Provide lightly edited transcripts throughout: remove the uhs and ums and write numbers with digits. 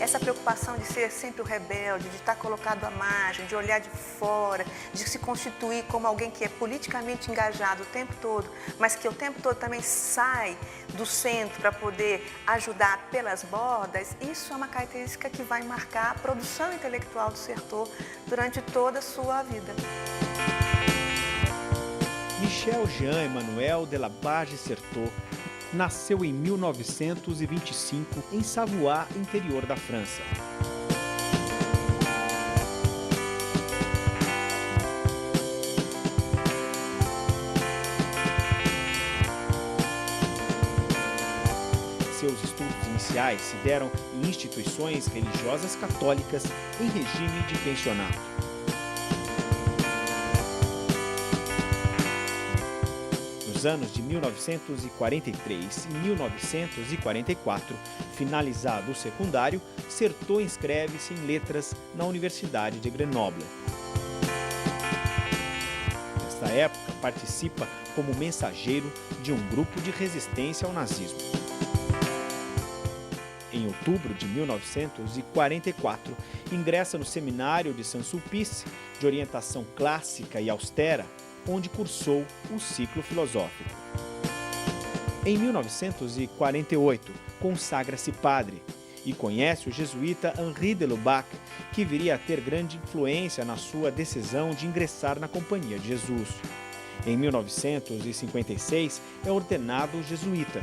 essa preocupação de ser sempre o rebelde, de estar colocado à margem, de olhar de fora, de se constituir como alguém que é politicamente engajado o tempo todo, mas que o tempo todo também sai do centro para poder ajudar pelas bordas, isso é uma característica que vai marcar a produção intelectual do Certeau durante toda a sua vida. Michel Jean Emmanuel de la Barge Certeau nasceu em 1925 em Savoie, interior da França. Seus estudos iniciais se deram em instituições religiosas católicas em regime de pensionato. Nos anos de 1943 e 1944, finalizado o secundário, Certeau inscreve-se em letras na Universidade de Grenoble. Nesta época, participa como mensageiro de um grupo de resistência ao nazismo. Em outubro de 1944, ingressa no seminário de Saint-Sulpice, de orientação clássica e austera, onde cursou o ciclo filosófico. Em 1948, consagra-se padre e conhece o jesuíta Henri de Lubac, que viria a ter grande influência na sua decisão de ingressar na Companhia de Jesus. Em 1956, é ordenado jesuíta.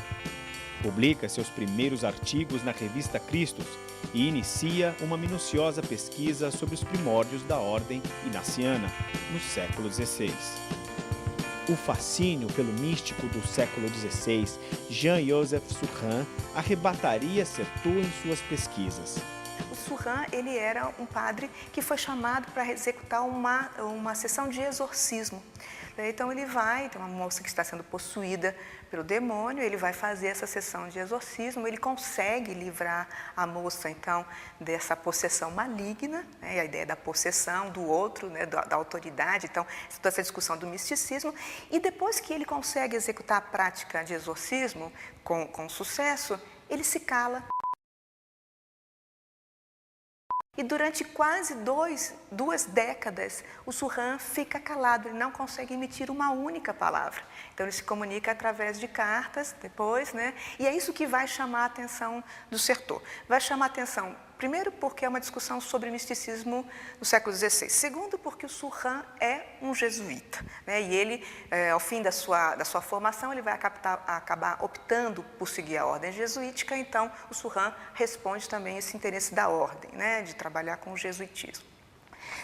Publica seus primeiros artigos na revista Christus e inicia uma minuciosa pesquisa sobre os primórdios da ordem inaciana, no século XVI. O fascínio pelo místico do século XVI, Jean-Joseph Surin, arrebataria Certeau em suas pesquisas. O Surin, ele era um padre que foi chamado para executar uma sessão de exorcismo. Então ele vai, tem uma moça que está sendo possuída pelo demônio, ele vai fazer essa sessão de exorcismo, ele consegue livrar a moça, então, dessa possessão maligna, né, a ideia da possessão do outro, né, da autoridade, então, toda essa discussão do misticismo, e depois que ele consegue executar a prática de exorcismo com sucesso, ele se cala. E durante quase duas décadas, o Surin fica calado, ele não consegue emitir uma única palavra. Então, ele se comunica através de cartas depois, né? E é isso que vai chamar a atenção do Certeau. Vai chamar a atenção, primeiro, porque é uma discussão sobre misticismo no século XVI. Segundo, porque o Surin é um jesuíta, né? E ele, ao fim da sua formação, ele vai acabar optando por seguir a ordem jesuítica. Então, o Surin responde também esse interesse da ordem, né? De trabalhar com o jesuitismo.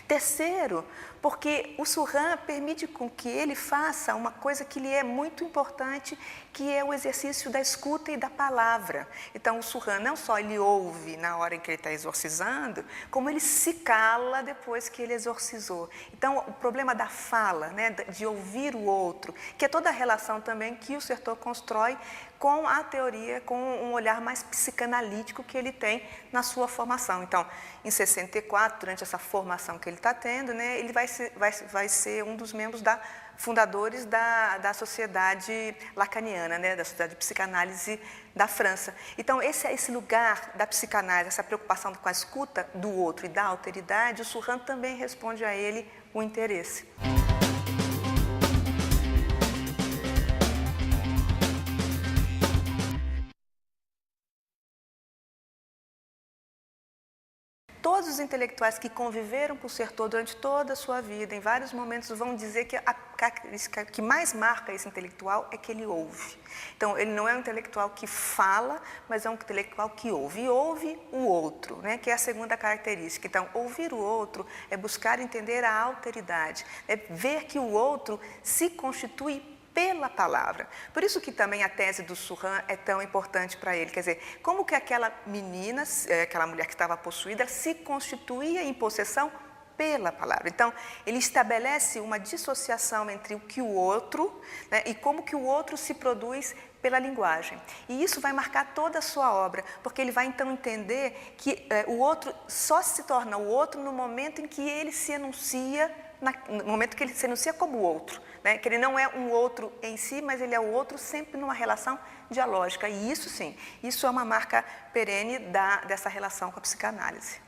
Terceiro, porque o Surin permite com que ele faça uma coisa que lhe é muito importante, que é o exercício da escuta e da palavra. Então, o Surin não só ele ouve na hora em que ele está exorcizando, como ele se cala depois que ele exorcizou. Então, o problema da fala, né, de ouvir o outro, que é toda a relação também que o Certeau constrói com a teoria, com um olhar mais psicanalítico que ele tem na sua formação. Então, em 64, durante essa formação que ele está tendo, né, ele vai ser um dos membros fundadores da sociedade lacaniana, né, da sociedade de psicanálise da França. Então, esse lugar da psicanálise, essa preocupação com a escuta do outro e da alteridade, o Surin também responde a ele o interesse. Todos os intelectuais que conviveram com o Certeau durante toda a sua vida, em vários momentos, vão dizer que a característica que mais marca esse intelectual é que ele ouve. Então, ele não é um intelectual que fala, mas é um intelectual que ouve. E ouve o outro, né, que é a segunda característica. Então, ouvir o outro é buscar entender a alteridade, é ver que o outro se constitui pela palavra. Por isso que também a tese do Surin é tão importante para ele. Quer dizer, como que aquela menina, aquela mulher que estava possuída, se constituía em possessão pela palavra. Então, ele estabelece uma dissociação entre o que o outro, né, e como que o outro se produz pela linguagem. E isso vai marcar toda a sua obra, porque ele vai então entender que o outro só se torna o outro no momento em que ele se enuncia no momento que ele se enuncia como outro, né? Que ele não é um outro em si, mas ele é o outro sempre numa relação dialógica. E isso sim, isso é uma marca perene dessa relação com a psicanálise.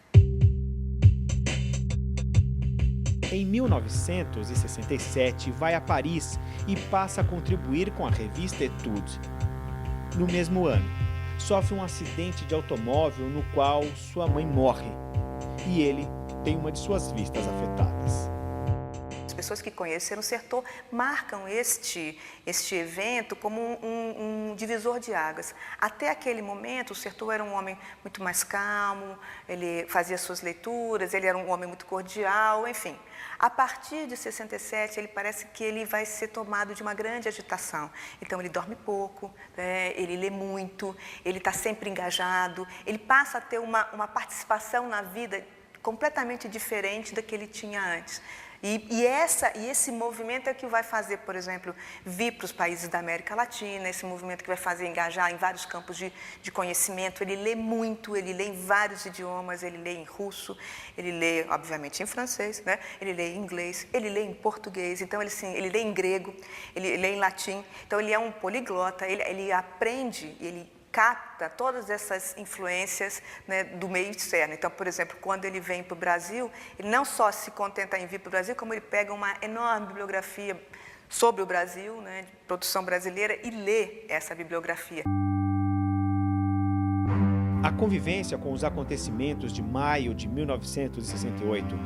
Em 1967, vai a Paris e passa a contribuir com a revista Etude. No mesmo ano, sofre um acidente de automóvel no qual sua mãe morre e ele tem uma de suas vistas afetadas. As pessoas que conheceram o Certeau marcam este evento como um divisor de águas. Até aquele momento, o Certeau era um homem muito mais calmo, ele fazia suas leituras, ele era um homem muito cordial, enfim. A partir de 67, ele parece que ele vai ser tomado de uma grande agitação. Então, ele dorme pouco, né? Ele lê muito, ele está sempre engajado, ele passa a ter uma participação na vida completamente diferente da que ele tinha antes. E esse movimento é que vai fazer, por exemplo, vir para os países da América Latina, esse movimento que vai fazer engajar em vários campos de conhecimento. Ele lê muito, ele lê em vários idiomas, ele lê em russo, ele lê, obviamente, em francês, né? Ele lê em inglês, ele lê em português, então ele lê em grego, ele lê em latim. Então, ele é um poliglota, ele aprende, ele capta todas essas influências, né, do meio externo. Então, por exemplo, quando ele vem para o Brasil, ele não só se contenta em vir para o Brasil, como ele pega uma enorme bibliografia sobre o Brasil, né, de produção brasileira, e lê essa bibliografia. A convivência com os acontecimentos de maio de 1968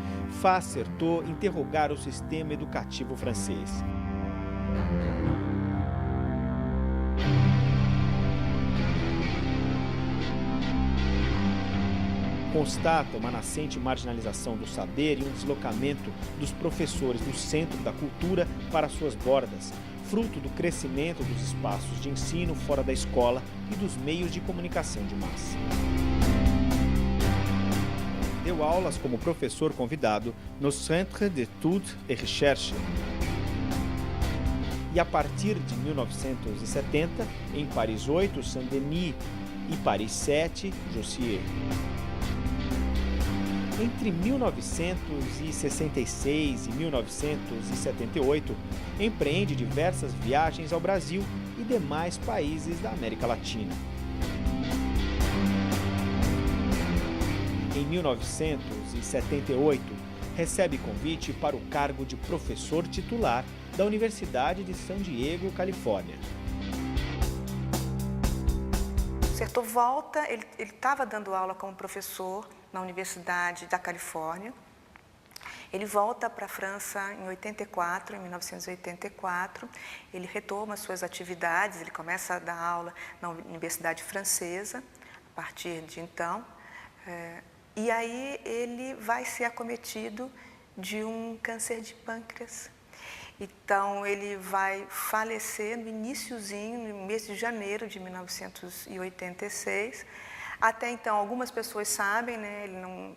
faz Certeau interrogar o sistema educativo francês. Constata uma nascente marginalização do saber e um deslocamento dos professores do centro da cultura para suas bordas, fruto do crescimento dos espaços de ensino fora da escola e dos meios de comunicação de massa. Deu aulas como professor convidado no Centre d'Études et Recherche. E a partir de 1970, em Paris 8, Saint-Denis e Paris 7, Jussieu. Entre 1966 e 1978, empreende diversas viagens ao Brasil e demais países da América Latina. Em 1978, recebe convite para o cargo de professor titular da Universidade de San Diego, Califórnia. Certeau volta, ele estava dando aula como professor na Universidade da Califórnia. Ele volta para a França em 1984, ele retoma suas atividades, ele começa a dar aula na Universidade Francesa, a partir de então, e aí ele vai ser acometido de um câncer de pâncreas. Então, ele vai falecer no iniciozinho, no mês de janeiro de 1986. Até então, algumas pessoas sabem, né,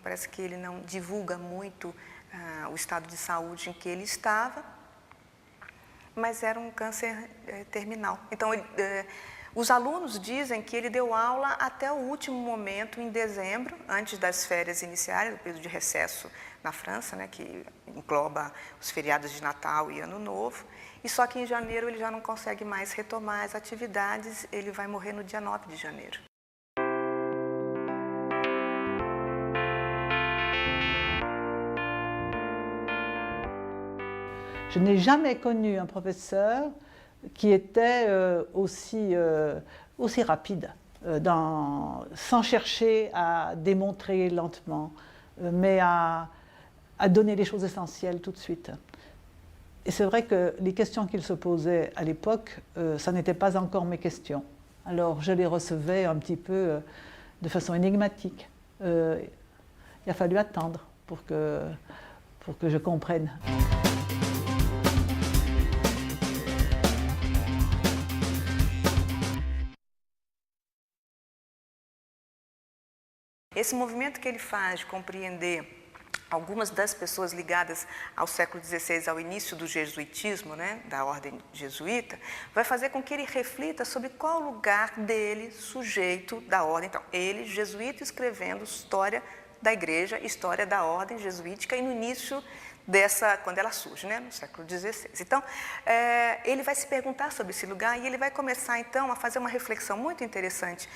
parece que ele não divulga muito o estado de saúde em que ele estava, mas era um câncer terminal. Então, os alunos dizem que ele deu aula até o último momento, em dezembro, antes das férias iniciais, do período de recesso na França, né, que engloba os feriados de Natal e Ano Novo, e só que em janeiro ele já não consegue mais retomar as atividades, ele vai morrer no dia 9 de janeiro. Je n'ai jamais connu un professeur qui était aussi rapide, sans chercher à démontrer lentement, mais à donner les choses essentielles tout de suite. Et c'est vrai que les questions qu'il se posait à l'époque, ça n'était pas encore mes questions. Alors je les recevais un petit peu de façon énigmatique. Il a fallu attendre pour que je comprenne. Esse movimento que ele faz de compreender algumas das pessoas ligadas ao século XVI, ao início do jesuitismo, né, da ordem jesuíta, vai fazer com que ele reflita sobre qual o lugar dele, sujeito da ordem. Então, ele, jesuíta, escrevendo história da Igreja, história da ordem jesuítica e no início quando ela surge, né, no século XVI. Então, ele vai se perguntar sobre esse lugar e ele vai começar, então, a fazer uma reflexão muito interessante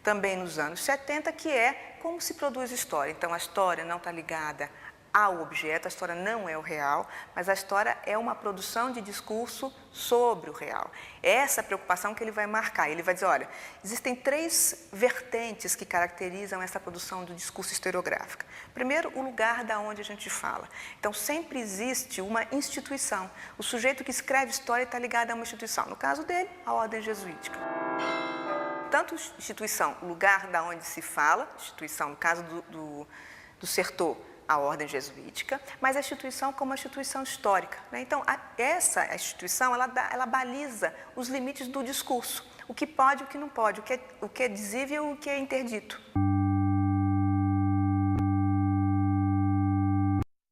também nos anos 70, que é como se produz história. Então, a história não está ligada ao objeto, a história não é o real, mas a história é uma produção de discurso sobre o real. É essa preocupação que ele vai marcar. Ele vai dizer, olha, existem 3 vertentes que caracterizam essa produção do discurso historiográfico. Primeiro, o lugar da onde a gente fala. Então, sempre existe uma instituição. O sujeito que escreve história está ligado a uma instituição. No caso dele, a ordem jesuítica. Tanto instituição, lugar da onde se fala, instituição, no caso do Certeau, a ordem jesuítica, mas a instituição como uma instituição histórica, né? Então, essa instituição, ela baliza os limites do discurso, o que pode e o que não pode, o que é dizível e o que é interdito.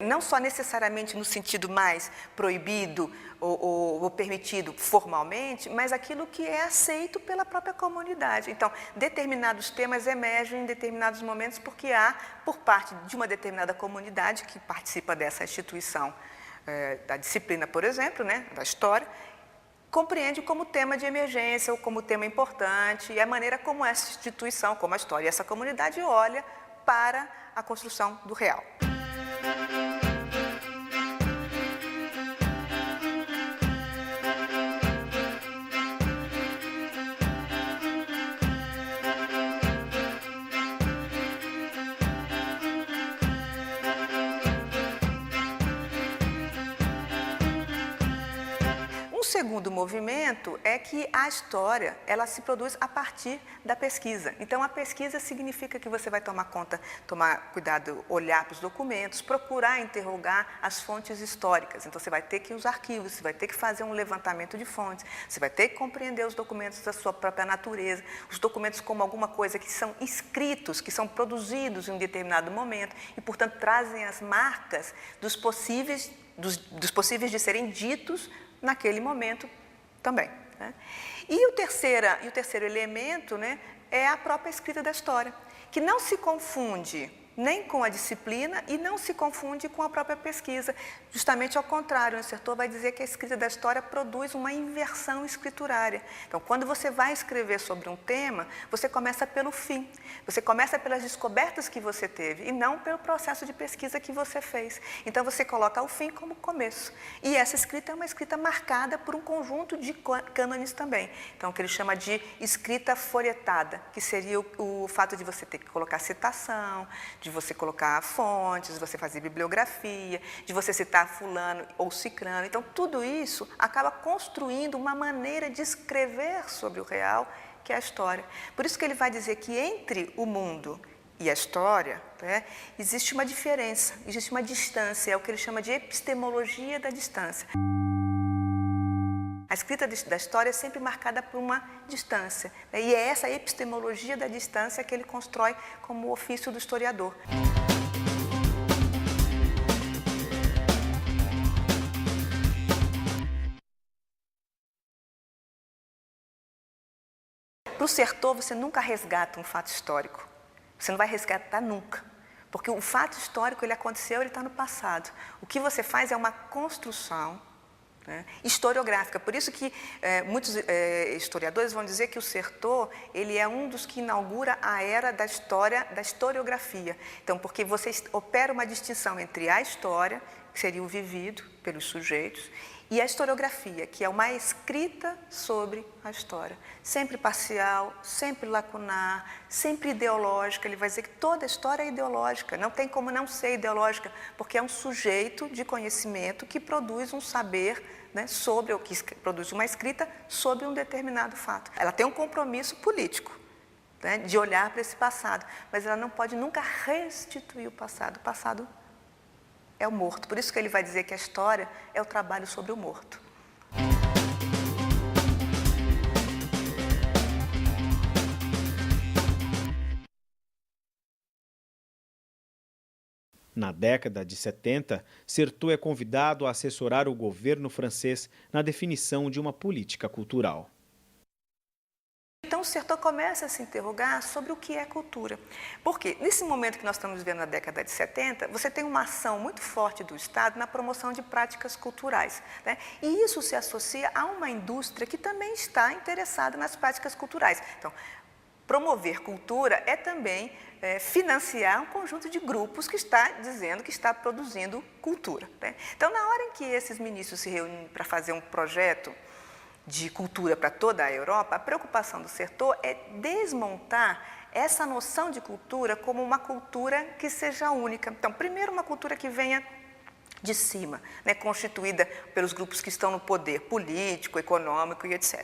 Não só necessariamente no sentido mais proibido ou permitido formalmente, mas aquilo que é aceito pela própria comunidade. Então, determinados temas emergem em determinados momentos porque há, por parte de uma determinada comunidade que participa dessa instituição, da disciplina, por exemplo, né, da história, compreende como tema de emergência ou como tema importante e a maneira como essa instituição, como a história e essa comunidade olha para a construção do real. O segundo movimento é que a história, ela se produz a partir da pesquisa. Então, a pesquisa significa que você vai tomar cuidado, olhar para os documentos, procurar interrogar as fontes históricas. Então, você vai ter que ir aos arquivos, você vai ter que fazer um levantamento de fontes, você vai ter que compreender os documentos da sua própria natureza, os documentos como alguma coisa que são escritos, que são produzidos em um determinado momento e, portanto, trazem as marcas dos possíveis de serem ditos naquele momento também, né? E o terceiro elemento, né, é a própria escrita da história, que não se confunde nem com a disciplina e não se confunde com a própria pesquisa. Justamente ao contrário, o Certeau vai dizer que a escrita da história produz uma inversão escriturária. Então, quando você vai escrever sobre um tema, você começa pelo fim, você começa pelas descobertas que você teve e não pelo processo de pesquisa que você fez. Então, você coloca o fim como começo. E essa escrita é uma escrita marcada por um conjunto de cânones também. Então, o que ele chama de escrita folhetada, que seria o fato de você ter que colocar citação, de você colocar fontes, de você fazer bibliografia, de você citar fulano ou cicrano. Então, tudo isso acaba construindo uma maneira de escrever sobre o real, que é a história. Por isso que ele vai dizer que entre o mundo e a história, né, existe uma diferença, existe uma distância, é o que ele chama de epistemologia da distância. A escrita da história é sempre marcada por uma distância, né? E é essa epistemologia da distância que ele constrói como o ofício do historiador. Para o Certeau, você nunca resgata um fato histórico. Você não vai resgatar nunca. Porque o fato histórico, ele aconteceu, ele está no passado. O que você faz é uma construção, né, historiográfica. Por isso que muitos historiadores vão dizer que o Certeau, ele é um dos que inaugura a era da história, da historiografia. Então, porque você opera uma distinção entre a história, que seria o vivido pelos sujeitos, e a historiografia, que é uma escrita sobre a história. Sempre parcial, sempre lacunar, sempre ideológica. Ele vai dizer que toda história é ideológica, não tem como não ser ideológica, porque é um sujeito de conhecimento que produz um saber, né, sobre o que produz uma escrita sobre um determinado fato. Ela tem um compromisso político, né, de olhar para esse passado, mas ela não pode nunca restituir o passado. O passado é o morto. Por isso que ele vai dizer que a história é o trabalho sobre o morto. Na década de 70, Certeau é convidado a assessorar o governo francês na definição de uma política cultural. Então, o Sertor começa a se interrogar sobre o que é cultura. Porque nesse momento que nós estamos vivendo na década de 70, você tem uma ação muito forte do Estado na promoção de práticas culturais, né? E isso se associa a uma indústria que também está interessada nas práticas culturais. Então, promover cultura é também financiar um conjunto de grupos que está dizendo que está produzindo cultura, né? Então, na hora em que esses ministros se reúnem para fazer um projeto de cultura para toda a Europa, a preocupação do Sertor é desmontar essa noção de cultura como uma cultura que seja única. Então, primeiro, uma cultura que venha de cima, né, constituída pelos grupos que estão no poder político, econômico e etc.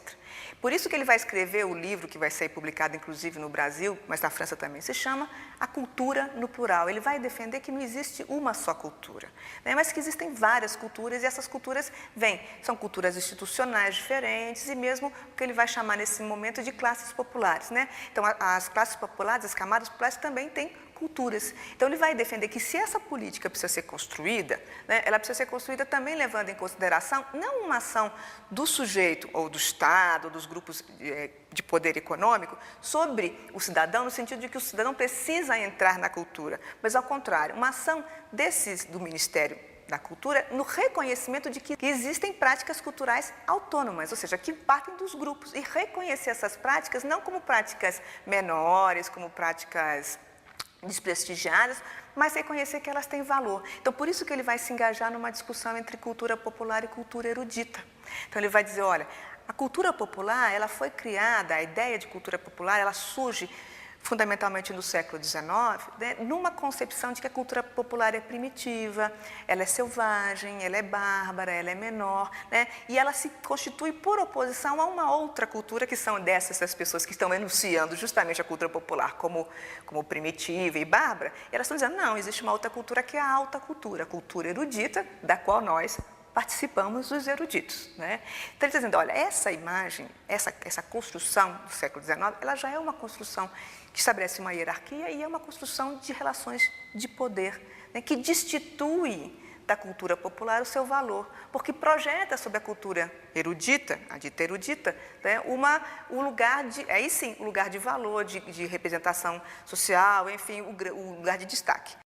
Por isso que ele vai escrever o livro que vai ser publicado, inclusive, no Brasil, mas na França também se chama A Cultura no Plural. Ele vai defender que não existe uma só cultura, né, mas que existem várias culturas e essas culturas são culturas institucionais diferentes e mesmo o que ele vai chamar nesse momento de classes populares, né? Então, as classes populares, as camadas populares também têm culturas. Então, ele vai defender que se essa política precisa ser construída, né, ela precisa ser construída também levando em consideração não uma ação do sujeito ou do Estado, ou dos grupos de poder econômico sobre o cidadão, no sentido de que o cidadão precisa entrar na cultura, mas, ao contrário, uma ação do Ministério da Cultura no reconhecimento de que existem práticas culturais autônomas, ou seja, que partem dos grupos, e reconhecer essas práticas não como práticas menores, como práticas desprestigiadas, mas reconhecer que elas têm valor. Então, por isso que ele vai se engajar numa discussão entre cultura popular e cultura erudita. Então, ele vai dizer, olha, a cultura popular, ela foi criada, a ideia de cultura popular, ela surge fundamentalmente no século XIX, né, numa concepção de que a cultura popular é primitiva, ela é selvagem, ela é bárbara, ela é menor, né, e ela se constitui por oposição a uma outra cultura que são dessas pessoas que estão enunciando justamente a cultura popular como primitiva e bárbara, e elas estão dizendo, não, existe uma outra cultura que é a alta cultura, a cultura erudita, da qual nós participamos dos eruditos, né? Então, ele está dizendo, olha, essa imagem, essa construção do século XIX, ela já é uma construção que estabelece uma hierarquia e é uma construção de relações de poder, né, que destitui da cultura popular o seu valor, porque projeta sobre a cultura erudita, a dita erudita, né, um lugar de, aí sim, um lugar de valor, de representação social, enfim, o lugar de destaque.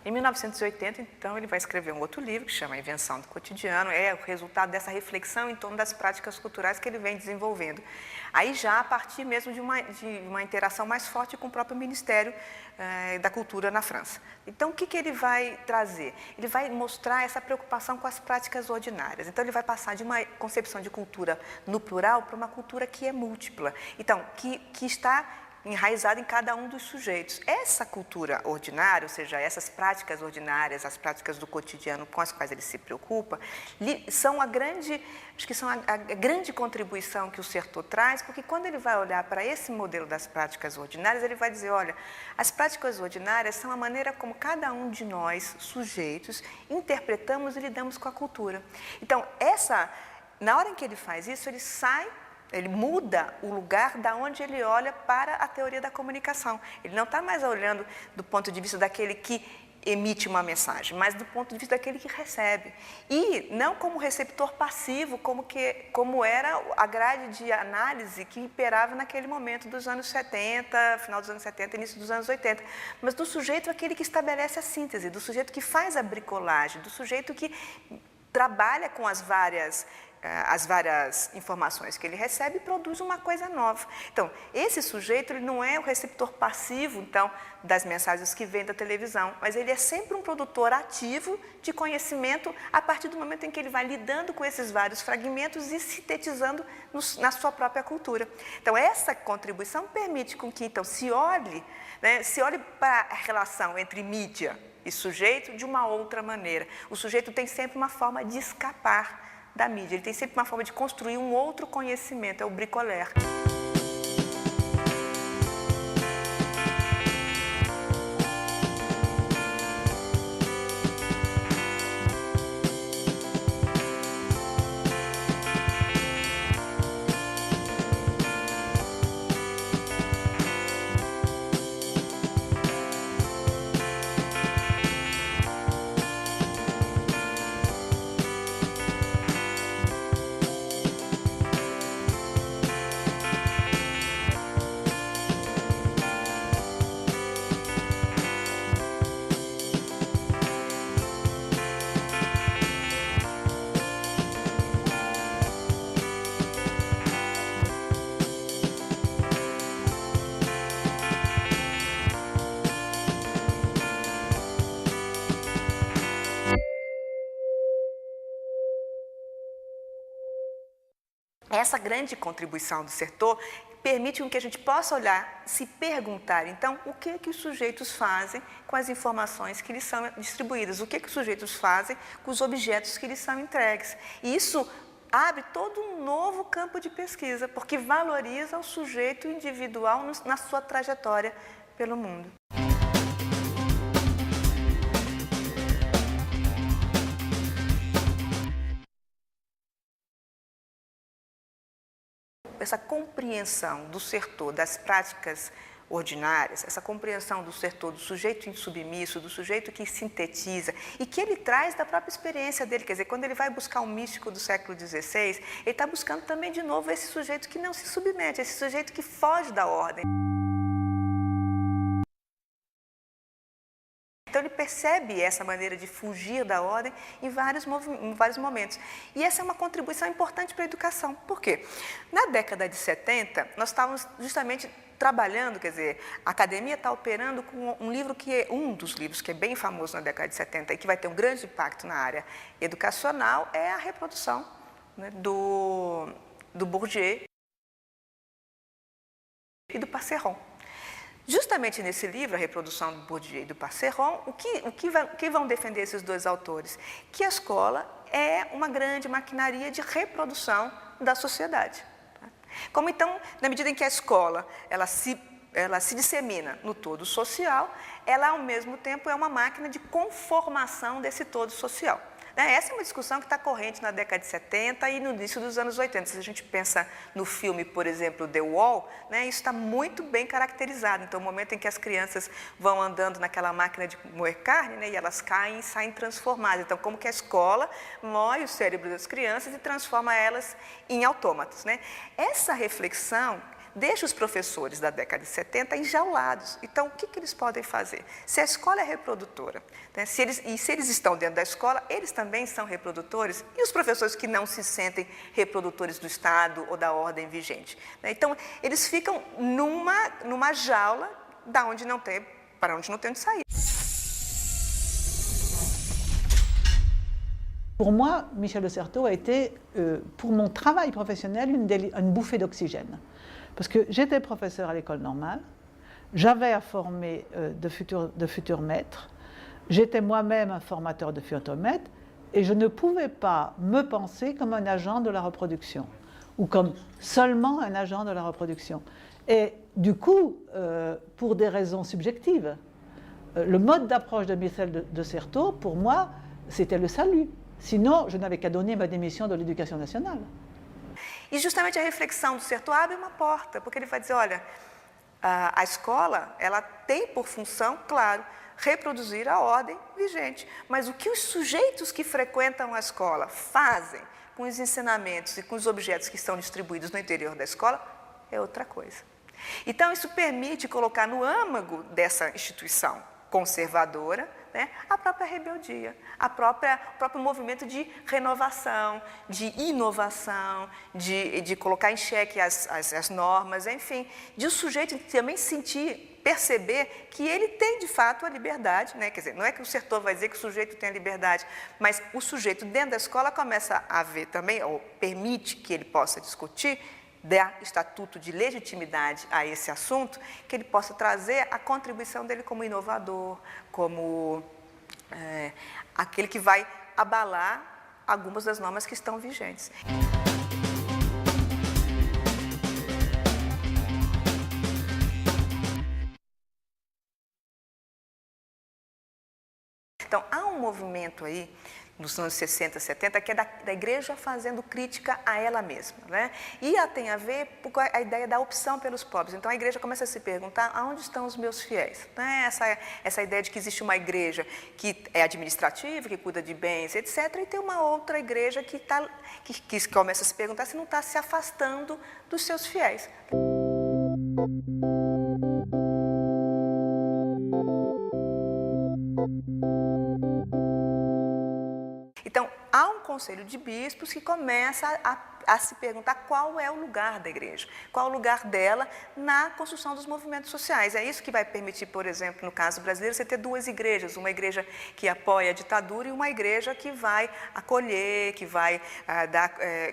Em 1980, então, ele vai escrever um outro livro que chama A Invenção do Cotidiano, é o resultado dessa reflexão em torno das práticas culturais que ele vem desenvolvendo. Aí já a partir mesmo de uma interação mais forte com o próprio Ministério da Cultura na França. Então, o que ele vai trazer? Ele vai mostrar essa preocupação com as práticas ordinárias. Então, ele vai passar de uma concepção de cultura no plural para uma cultura que é múltipla. Então, que está enraizada em cada um dos sujeitos. Essa cultura ordinária, ou seja, essas práticas ordinárias, as práticas do cotidiano com as quais ele se preocupa, são a grande contribuição que o Sertor traz, porque quando ele vai olhar para esse modelo das práticas ordinárias, ele vai dizer, olha, as práticas ordinárias são a maneira como cada um de nós, sujeitos, interpretamos e lidamos com a cultura. Então, na hora em que ele faz isso, ele muda o lugar da onde ele olha para a teoria da comunicação. Ele não está mais olhando do ponto de vista daquele que emite uma mensagem, mas do ponto de vista daquele que recebe. E não como receptor passivo, como era a grade de análise que imperava naquele momento dos anos 70, final dos anos 70, início dos anos 80, mas do sujeito aquele que estabelece a síntese, do sujeito que faz a bricolagem, do sujeito que trabalha com as várias informações que ele recebe e produz uma coisa nova. Então, esse sujeito ele não é o receptor passivo, então, das mensagens que vem da televisão, mas ele é sempre um produtor ativo de conhecimento a partir do momento em que ele vai lidando com esses vários fragmentos e sintetizando na sua própria cultura. Então, essa contribuição permite com que, então, se olhe para a relação entre mídia e sujeito de uma outra maneira. O sujeito tem sempre uma forma de escapar da mídia, ele tem sempre uma forma de construir um outro conhecimento, é o bricoleur. essa grande contribuição do Certeau permite que a gente possa olhar, se perguntar, então, o que os sujeitos fazem com as informações que lhes são distribuídas, o que os sujeitos fazem com os objetos que lhes são entregues. E isso abre todo um novo campo de pesquisa, porque valoriza o sujeito individual na sua trajetória pelo mundo. Essa compreensão do Certeau das práticas ordinárias, essa compreensão do Certeau do sujeito insubmisso, do sujeito que sintetiza e que ele traz da própria experiência dele. Quer dizer, quando ele vai buscar um místico do século XVI, ele está buscando também de novo esse sujeito que não se submete, esse sujeito que foge da ordem. Então ele percebe essa maneira de fugir da ordem em vários momentos. E essa é uma contribuição importante para a educação. Por quê? Na década de 70, nós estávamos justamente trabalhando, quer dizer, a academia está operando com um livro que é um dos livros que é bem famoso na década de 70 e que vai ter um grande impacto na área educacional, é a reprodução, né, do Bourdieu e do Passeron. Justamente nesse livro, A Reprodução do Bourdieu e do Passeron, o que vão defender esses dois autores? Que a escola é uma grande maquinaria de reprodução da sociedade. Como então, na medida em que a escola ela se dissemina no todo social, ela ao mesmo tempo é uma máquina de conformação desse todo social. Essa é uma discussão que está corrente na década de 70 e no início dos anos 80. Se a gente pensa no filme, por exemplo, The Wall, isso está muito bem caracterizado. Então, o momento em que as crianças vão andando naquela máquina de moer carne, e elas caem e saem transformadas. Então, como que a escola moe o cérebro das crianças e transforma elas em autômatos. Essa reflexão deixa os professores da década de 70 enjaulados. Então, o que eles podem fazer? Se a escola é reprodutora, se eles estão dentro da escola, eles também são reprodutores, e os professores que não se sentem reprodutores do Estado ou da ordem vigente? Então, eles ficam numa jaula para onde não tem onde sair. Pour moi, Michel de Certeau a été, pour mon travail professionnel, une bouffée d'oxygène. Parce que j'étais professeur à l'école normale, j'avais à former de futurs maîtres, j'étais moi-même un formateur de futurs maîtres, et je ne pouvais pas me penser comme un agent de la reproduction, ou comme seulement un agent de la reproduction. Et du coup, pour des raisons subjectives, le mode d'approche de Michel de Certeau, pour moi, c'était le salut. Sinon, je n'avais qu'à donner ma démission de l'Éducation nationale. E justamente a reflexão do Certeau abre uma porta, porque ele vai dizer, olha, a escola, ela tem por função, claro, reproduzir a ordem vigente, mas o que os sujeitos que frequentam a escola fazem com os ensinamentos e com os objetos que estão distribuídos no interior da escola é outra coisa. Então, isso permite colocar no âmago dessa instituição conservadora, a própria rebeldia, o próprio movimento de renovação, de inovação, de colocar em xeque as normas, enfim, de o sujeito também perceber que ele tem de fato a liberdade, quer dizer, não é que o Certeau vai dizer que o sujeito tem a liberdade, mas o sujeito dentro da escola começa a ver também, ou permite que ele possa discutir, dar estatuto de legitimidade a esse assunto, que ele possa trazer a contribuição dele como inovador, como aquele que vai abalar algumas das normas que estão vigentes. Então, há um movimento aí, nos anos 60, 70, que é da igreja fazendo crítica a ela mesma. E ela tem a ver com a ideia da opção pelos pobres. Então, a igreja começa a se perguntar, aonde estão os meus fiéis? Essa ideia de que existe uma igreja que é administrativa, que cuida de bens, etc., e tem uma outra igreja que começa a se perguntar se não está se afastando dos seus fiéis. Então, há um conselho de bispos que começa a se perguntar qual é o lugar da igreja, qual é o lugar dela na construção dos movimentos sociais. É isso que vai permitir, por exemplo, no caso brasileiro, você ter duas igrejas, uma igreja que apoia a ditadura e uma igreja que vai acolher, que vai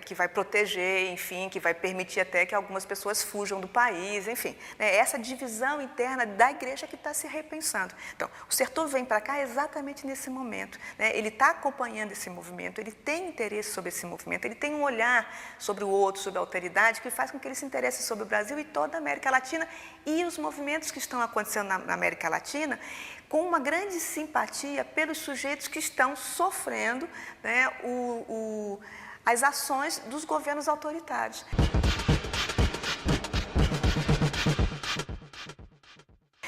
que vai proteger, enfim, que vai permitir até que algumas pessoas fujam do país, enfim. Né? Essa divisão interna da igreja que está se repensando. Então, o Sertor vem para cá exatamente nesse momento. Né? Ele está acompanhando esse movimento, ele tem interesse sobre esse movimento, ele tem um olhar sobre o outro, sobre a alteridade, que faz com que ele se interesse sobre o Brasil e toda a América Latina e os movimentos que estão acontecendo na América Latina, com uma grande simpatia pelos sujeitos que estão sofrendo, né, as ações dos governos autoritários.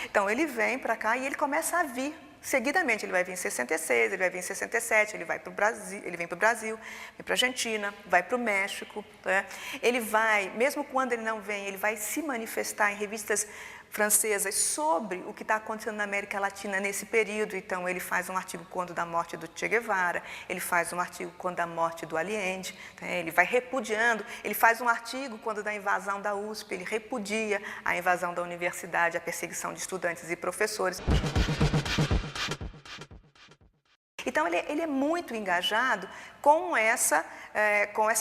Então, ele vem para cá e ele começa a vir seguidamente. Ele vai vir em 66, ele vai vir em 67, ele vai para o Brasil, ele vem para o Brasil, vem para a Argentina, vai para o México. Né? Ele vai, mesmo quando ele não vem, ele vai se manifestar em revistas francesas sobre o que está acontecendo na América Latina nesse período. Então, ele faz um artigo quando da morte do Che Guevara, ele faz um artigo quando da morte do Allende, né? Ele vai repudiando, ele faz um artigo quando da invasão da USP, ele repudia a invasão da universidade, a perseguição de estudantes e professores. Então, ele é muito engajado com essa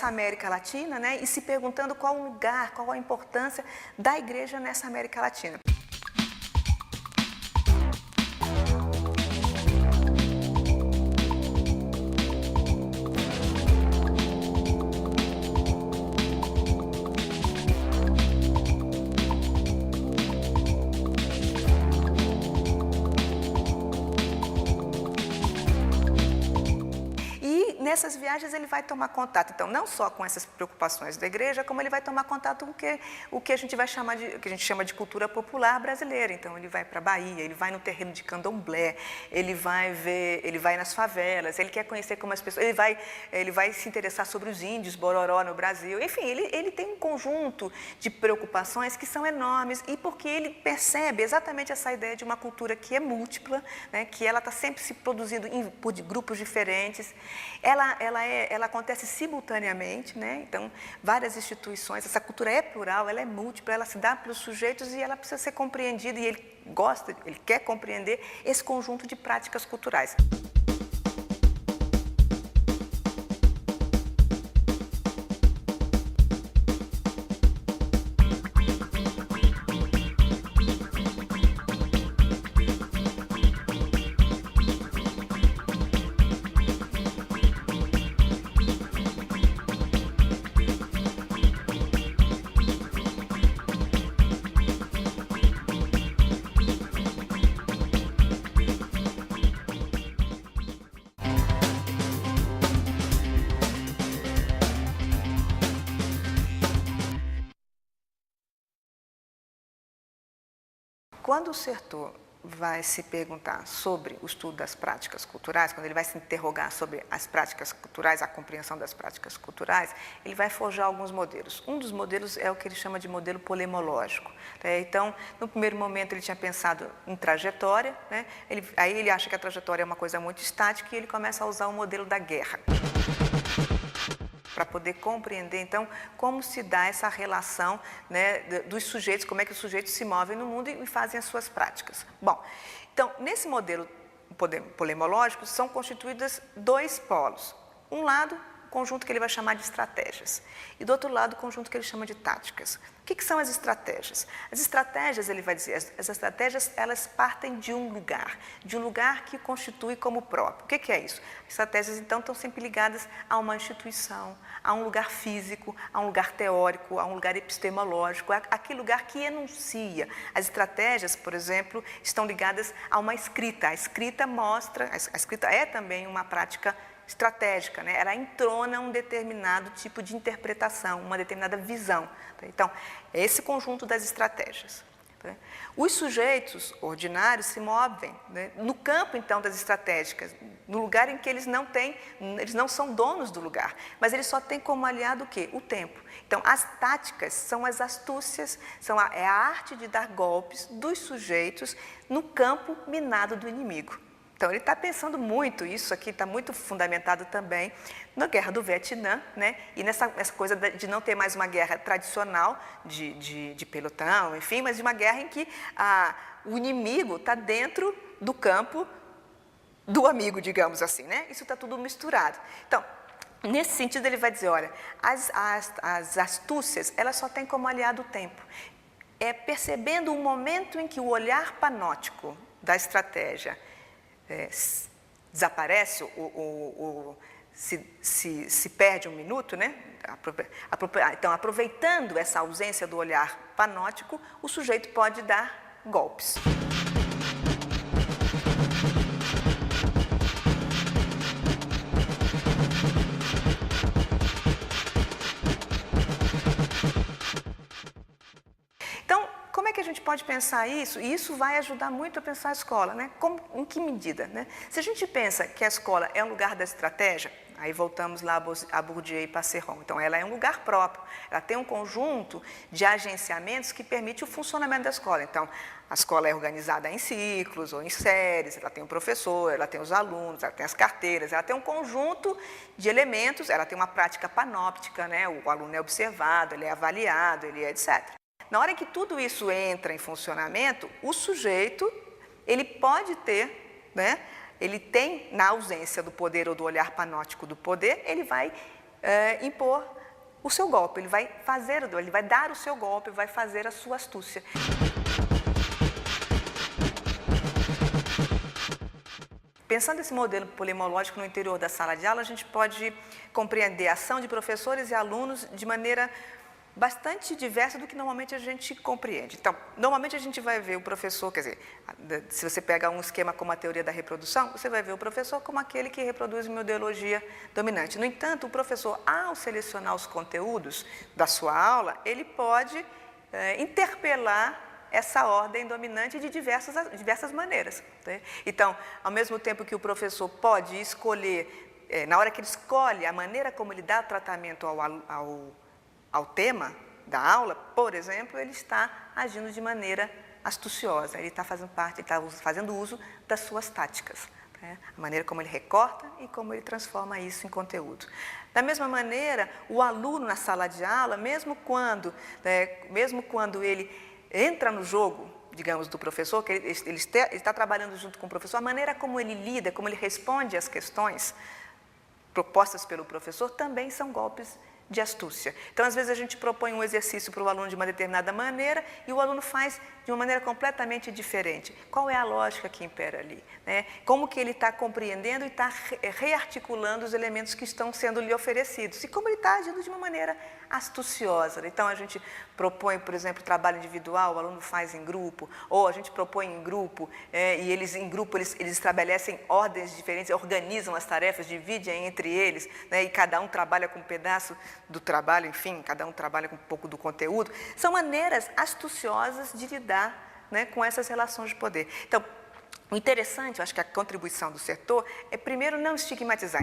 América Latina, né? E se perguntando qual o lugar, qual a importância da igreja nessa América Latina. Nessas viagens ele vai tomar contato, então, não só com essas preocupações da igreja, como ele vai tomar contato com o que a gente vai chamar o que a gente chama de cultura popular brasileira. Então, ele vai para a Bahia, ele vai no terreno de Candomblé, ele vai nas favelas, ele quer conhecer como as pessoas, ele vai se interessar sobre os índios, Bororó no Brasil. Enfim, ele tem um conjunto de preocupações que são enormes e porque ele percebe exatamente essa ideia de uma cultura que é múltipla, né, que ela está sempre se produzindo por grupos diferentes. Ela acontece simultaneamente, né? Então, várias instituições, essa cultura é plural, ela é múltipla, ela se dá pelos sujeitos e ela precisa ser compreendida e ele quer compreender esse conjunto de práticas culturais. Quando o Sertor vai se perguntar sobre o estudo das práticas culturais, quando ele vai se interrogar sobre as práticas culturais, a compreensão das práticas culturais, ele vai forjar alguns modelos. Um dos modelos é o que ele chama de modelo polemológico. Né? Então, no primeiro momento, ele tinha pensado em trajetória, né? Aí ele acha que a trajetória é uma coisa muito estática e ele começa a usar o modelo da guerra, para poder compreender, então, como se dá essa relação, né, dos sujeitos, como é que os sujeitos se movem no mundo e fazem as suas práticas. Bom, então, nesse modelo polemológico, são constituídos dois polos. Um lado, o conjunto que ele vai chamar de estratégias, e do outro lado, o conjunto que ele chama de táticas. O que são as estratégias? As estratégias, ele vai dizer, as estratégias, elas partem de um lugar que constitui como próprio. O que é isso? As estratégias, então, estão sempre ligadas a uma instituição, a um lugar físico, a um lugar teórico, a um lugar epistemológico, aquele lugar que enuncia. As estratégias, por exemplo, estão ligadas a uma escrita. A escrita a escrita é também uma prática estratégica, né? Ela entrona um determinado tipo de interpretação, uma determinada visão. Então, é esse conjunto das estratégias. Os sujeitos ordinários se movem, né, no campo, então, das estratégicas, no lugar em que eles não são donos do lugar, mas eles só têm como aliado o quê? O tempo. Então, as táticas são as astúcias, é a arte de dar golpes dos sujeitos no campo minado do inimigo. Então, ele está pensando muito, isso aqui está muito fundamentado também na Guerra do Vietnã, né? E nessa coisa de não ter mais uma guerra tradicional de pelotão, enfim, mas de uma guerra em que o inimigo está dentro do campo do amigo, digamos assim, né? Isso está tudo misturado. Então, nesse sentido, ele vai dizer, olha, as astúcias, elas só têm como aliado o tempo. É percebendo o momento em que o olhar panóptico da estratégia desaparece, se perde um minuto, né? Então, aproveitando essa ausência do olhar panóptico, o sujeito pode dar golpes. Então, como é que a gente pode pensar isso? E isso vai ajudar muito a pensar a escola, né? Em que medida, né? Se a gente pensa que a escola é um lugar da estratégia, aí voltamos lá a Bourdieu e Passeron. Então, ela é um lugar próprio, ela tem um conjunto de agenciamentos que permite o funcionamento da escola. Então, a escola é organizada em ciclos ou em séries, ela tem um professor, ela tem os alunos, ela tem as carteiras, ela tem um conjunto de elementos, ela tem uma prática panóptica, né? O aluno é observado, ele é avaliado, ele é etc. Na hora que tudo isso entra em funcionamento, o sujeito, ele pode ter, né? Ele tem, na ausência do poder ou do olhar panóptico do poder, ele vai impor o seu golpe, ele vai dar o seu golpe, vai fazer a sua astúcia. Pensando esse modelo polemológico no interior da sala de aula, a gente pode compreender a ação de professores e alunos de maneira bastante diversa do que normalmente a gente compreende. Então, normalmente a gente vai ver o professor, quer dizer, se você pega um esquema como a teoria da reprodução, você vai ver o professor como aquele que reproduz uma ideologia dominante. No entanto, o professor, ao selecionar os conteúdos da sua aula, ele pode interpelar essa ordem dominante de diversas maneiras, né? Então, ao mesmo tempo que o professor pode escolher, na hora que ele escolhe a maneira como ele dá tratamento ao tema da aula, por exemplo, ele está agindo de maneira astuciosa, ele está fazendo uso das suas táticas, né? A maneira como ele recorta e como ele transforma isso em conteúdo. Da mesma maneira, o aluno na sala de aula, mesmo quando ele entra no jogo, digamos, do professor, que ele está trabalhando junto com o professor, a maneira como ele lida, como ele responde às questões propostas pelo professor, também são golpes de astúcia. Então, às vezes, a gente propõe um exercício para o aluno de uma determinada maneira e o aluno faz de uma maneira completamente diferente. Qual é a lógica que impera ali, né? Como que ele está compreendendo e está rearticulando os elementos que estão sendo lhe oferecidos e como ele está agindo de uma maneira astuciosa. Então, a gente propõe, por exemplo, trabalho individual, o aluno faz em grupo, ou a gente propõe em grupo, e eles estabelecem ordens diferentes, organizam as tarefas, dividem entre eles, né, e cada um trabalha com um pedaço do trabalho, enfim, cada um trabalha com um pouco do conteúdo. São maneiras astuciosas de lidar, né, com essas relações de poder. Então, o interessante, eu acho que a contribuição do setor é, primeiro, não estigmatizar.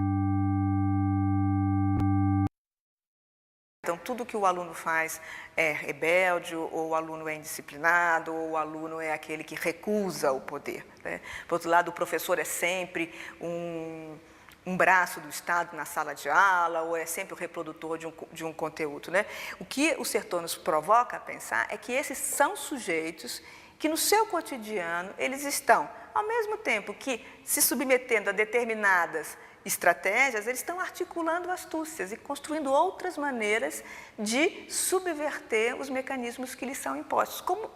Então, tudo que o aluno faz é rebelde, ou o aluno é indisciplinado, ou o aluno é aquele que recusa o poder, né? Por outro lado, o professor é sempre um braço do Estado na sala de aula, ou é sempre o reprodutor de um conteúdo, né? O que o setor nos provoca a pensar é que esses são sujeitos que, no seu cotidiano, eles estão, ao mesmo tempo que se submetendo a determinadas estratégias, eles estão articulando astúcias e construindo outras maneiras de subverter os mecanismos que lhes são impostos, como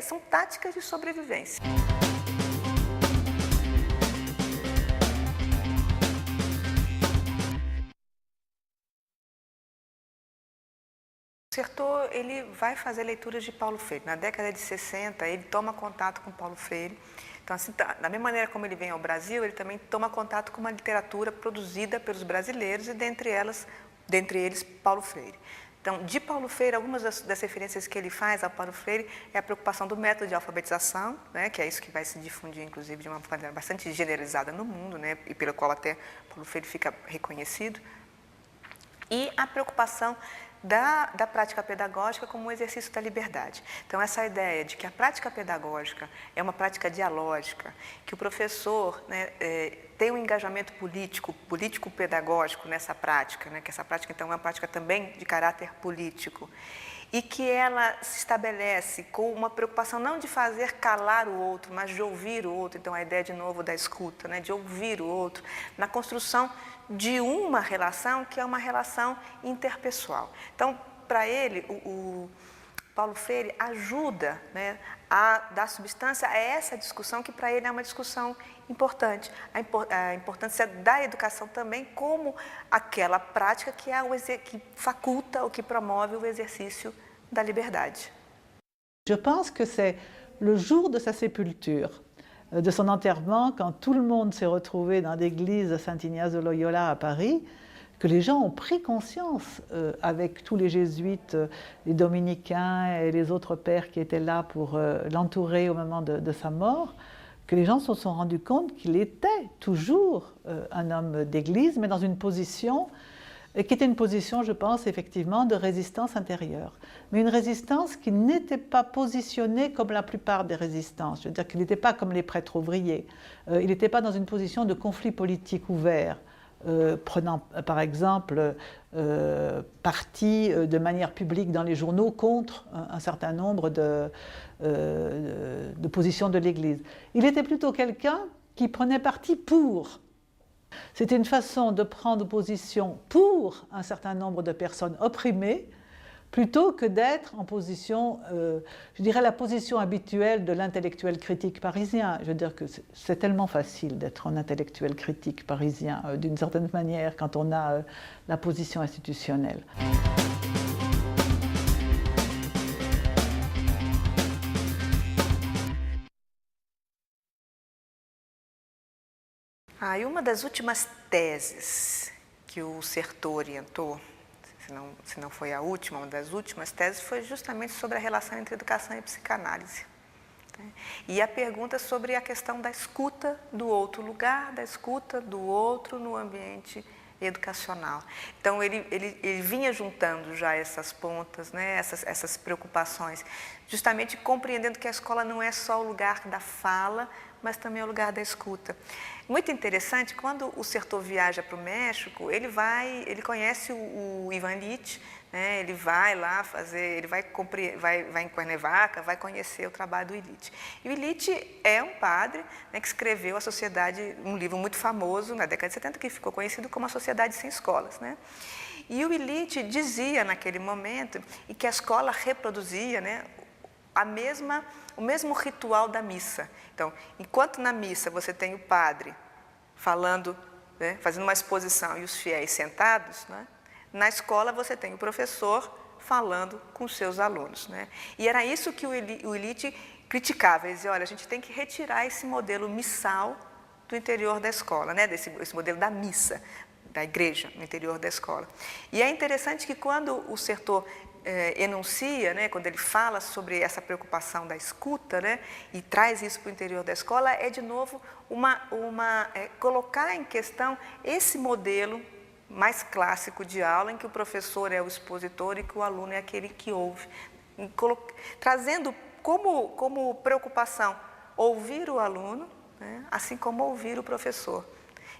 são táticas de sobrevivência. O Sertor, ele vai fazer leituras de Paulo Freire. Na década de 60, ele toma contato com Paulo Freire. Então, assim, da mesma maneira como ele vem ao Brasil, ele também toma contato com uma literatura produzida pelos brasileiros e, dentre eles, Paulo Freire. Então, de Paulo Freire, algumas das referências que ele faz ao Paulo Freire é a preocupação do método de alfabetização, né, que é isso que vai se difundir, inclusive, de uma maneira bastante generalizada no mundo, né, e pelo qual até Paulo Freire fica reconhecido. E a preocupação da prática pedagógica como um exercício da liberdade. Então, essa ideia de que a prática pedagógica é uma prática dialógica, que o professor, né, tem um engajamento político-pedagógico nessa prática, né, que essa prática, então, é uma prática também de caráter político, e que ela se estabelece com uma preocupação não de fazer calar o outro, mas de ouvir o outro. Então, a ideia, de novo, da escuta, né, de ouvir o outro, na construção de uma relação que é uma relação interpessoal. Então, para ele, o Paulo Freire ajuda, né, a dar substância a essa discussão que para ele é uma discussão importante. A importância da educação também como aquela prática que que faculta ou que promove o exercício da liberdade. Je pense que c'est le jour de sa sépulture, de son enterrement, quand tout le monde s'est retrouvé dans l'église de Saint-Ignace de Loyola à Paris, que les gens ont pris conscience, avec tous les jésuites, les dominicains et les autres pères qui étaient là pour l'entourer au moment de sa mort, que les gens se sont rendus compte qu'il était toujours un homme d'église, mais dans une position qui était une position, je pense, effectivement, de résistance intérieure. Mais une résistance qui n'était pas positionnée comme la plupart des résistances. Je veux dire qu'il n'était pas comme les prêtres ouvriers. Il n'était pas dans une position de conflit politique ouvert, prenant, par exemple, parti de manière publique dans les journaux contre un certain nombre de positions de l'Église. Il était plutôt quelqu'un qui prenait parti pour. C'était une façon de prendre position pour un certain nombre de personnes opprimées, plutôt que d'être en position, je dirais la position habituelle de l'intellectuel critique parisien. Je veux dire que c'est tellement facile d'être un intellectuel critique parisien, d'une certaine manière, quand on a la position institutionnelle. E uma das últimas teses que o Certeau orientou, se não foi a última, uma das últimas teses, foi justamente sobre a relação entre educação e psicanálise. E a pergunta sobre a questão da escuta do outro, o lugar da escuta do outro no ambiente educacional. Então, ele vinha juntando já essas pontas, né, essas preocupações, justamente compreendendo que a escola não é só o lugar da fala, mas também é o lugar da escuta. Muito interessante, quando o Certeau viaja para o México, ele conhece o Ivan Illich, né, ele vai lá fazer, ele vai em Cuernavaca, vai conhecer o trabalho do Illich. E o Illich é um padre, né, que escreveu A Sociedade, um livro muito famoso na década de 70, que ficou conhecido como A Sociedade Sem Escolas, né? E o Illich dizia naquele momento e que a escola reproduzia, né, o mesmo ritual da missa. Então, enquanto na missa você tem o padre falando, né, fazendo uma exposição e os fiéis sentados, né, na escola você tem o professor falando com os seus alunos, né? E era isso que o Illich criticava. Ele dizia, olha, a gente tem que retirar esse modelo missal do interior da escola, né, esse modelo da missa, da igreja no interior da escola. E é interessante que quando o Certeau enuncia, né, quando ele fala sobre essa preocupação da escuta, né, e traz isso para o interior da escola, é de novo colocar em questão esse modelo mais clássico de aula, em que o professor é o expositor e que o aluno é aquele que ouve, trazendo como preocupação ouvir o aluno, né, assim como ouvir o professor.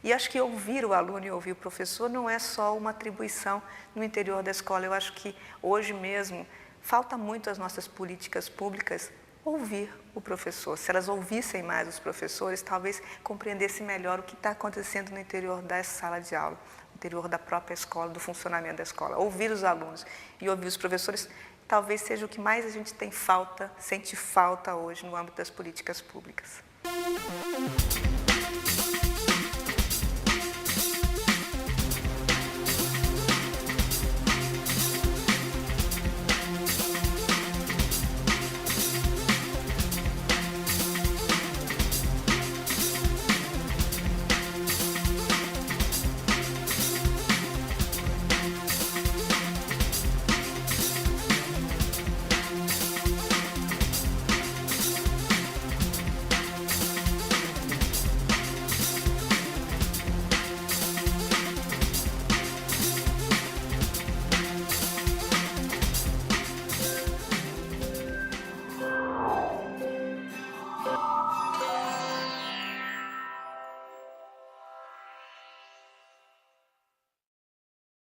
E acho que ouvir o aluno e ouvir o professor não é só uma atribuição no interior da escola. Eu acho que hoje mesmo falta muito às nossas políticas públicas ouvir o professor. Se elas ouvissem mais os professores, talvez compreendessem melhor o que está acontecendo no interior da sala de aula, no interior da própria escola, do funcionamento da escola. Ouvir os alunos e ouvir os professores talvez seja o que mais a gente sente falta hoje no âmbito das políticas públicas.